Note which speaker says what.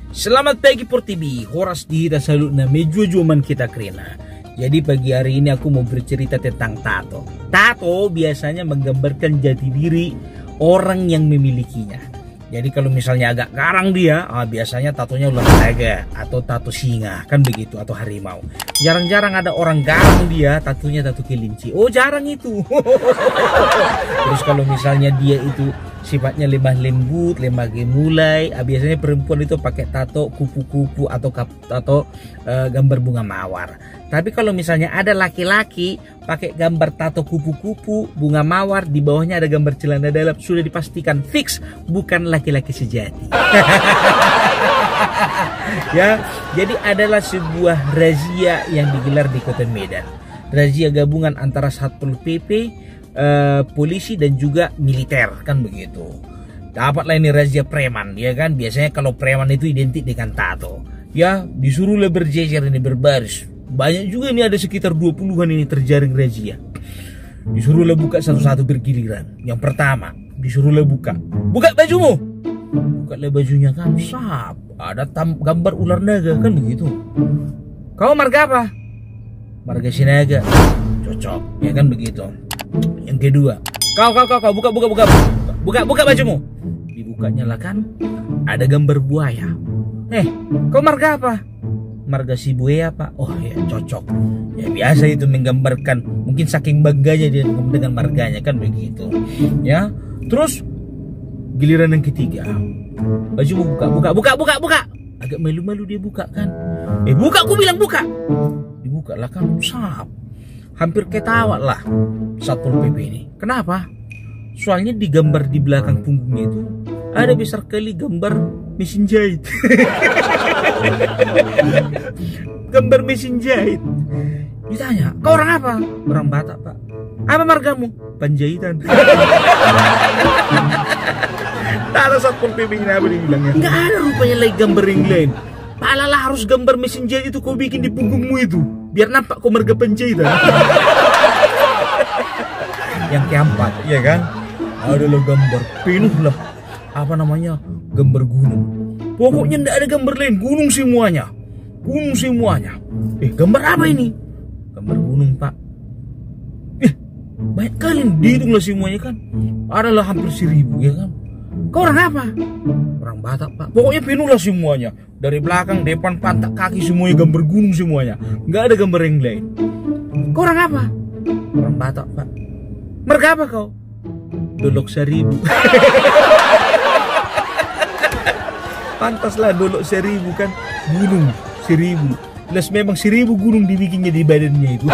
Speaker 1: Selamat pagi Por TV, horas di salut na medyo juman kita krena. Jadi pagi hari ini aku mau bercerita tentang tato. Tato biasanya menggambarkan jati diri orang yang memilikinya. Jadi kalau misalnya agak garang dia, biasanya tatonya ular naga atau tato singa, kan begitu, atau harimau. Jarang-jarang ada orang garang dia, tatonya tato kelinci. Oh jarang itu. Terus kalau misalnya dia itu sifatnya lemah lembut, lemah gemulai, biasanya perempuan itu pakai tato kupu-kupu atau tato gambar bunga mawar. Tapi kalau misalnya ada laki-laki pakai gambar tato kupu-kupu, bunga mawar, di bawahnya ada gambar celana dalam, sudah dipastikan fix bukan laki-laki sejati. Ya, jadi adalah sebuah razia yang digelar di Kota Medan. Razia gabungan antara Satpol PP, polisi dan juga militer, kan begitu. Dapatlah ini razia preman, ya kan? Biasanya kalau preman itu identik dengan tato. Ya, disuruhlah berjejer ini, berbaris. Banyak juga ini, ada sekitar 20-an ini terjaring razia. Disuruhlah buka satu-satu bergiliran. Yang pertama, disuruhlah buka bajumu. Bukalah bajunya kan, sap. Ada gambar ular naga, kan begitu. Kau marga apa? Marga Sinaga. Cocok, ya kan begitu. Yang kedua, kau buka bajumu. Dibukanya lah kan, ada gambar buaya. Kau marga apa? Marga si buaya pak. Oh ya cocok. Ya biasa itu menggambarkan, mungkin saking bangganya dia dengan marganya, kan begitu. Ya, terus giliran yang ketiga, bajumu buka. Agak malu-malu dia buka kan. Buka, aku bilang buka. Dibuka lah kan, sap. Hampir ketawa lah Satpol PP ini. Kenapa? Soalnya digambar di belakang punggungnya itu ada besar kali gambar mesin jahit. Gambar mesin jahit. Ditanya, kau orang apa? Orang Batak pak. Apa margamu? Panjaitan. Tak ada Satpol PP ini, apa dia bilangnya? Nggak ada rupanya lagi gambar yang lain. Palalah harus gambar mesin jahit itu kau bikin di punggungmu itu, biar nampak kau marga Panjaitan. Yang keempat, ya kan, adalah gambar penuh lah, apa namanya, gambar gunung. Pokoknya tidak ada gambar lain, gunung semuanya. Gambar apa ini? Gambar gunung pak. Banyak kali dihitunglah semuanya kan, adalah hampir 1000, ya kan. Kau orang apa? Orang Batak pak. Pokoknya penuh lah semuanya, dari belakang, depan, pantat, kaki, semuanya gambar gunung semuanya. Nggak ada gambar yang lain. Kau orang apa? Orang Batak pak. Marga apa kau? Dolok 1000. Pantaslah Dolok 1000 kan, gunung 1000. Jelas memang 1000 gunung dibikinnya di badannya itu.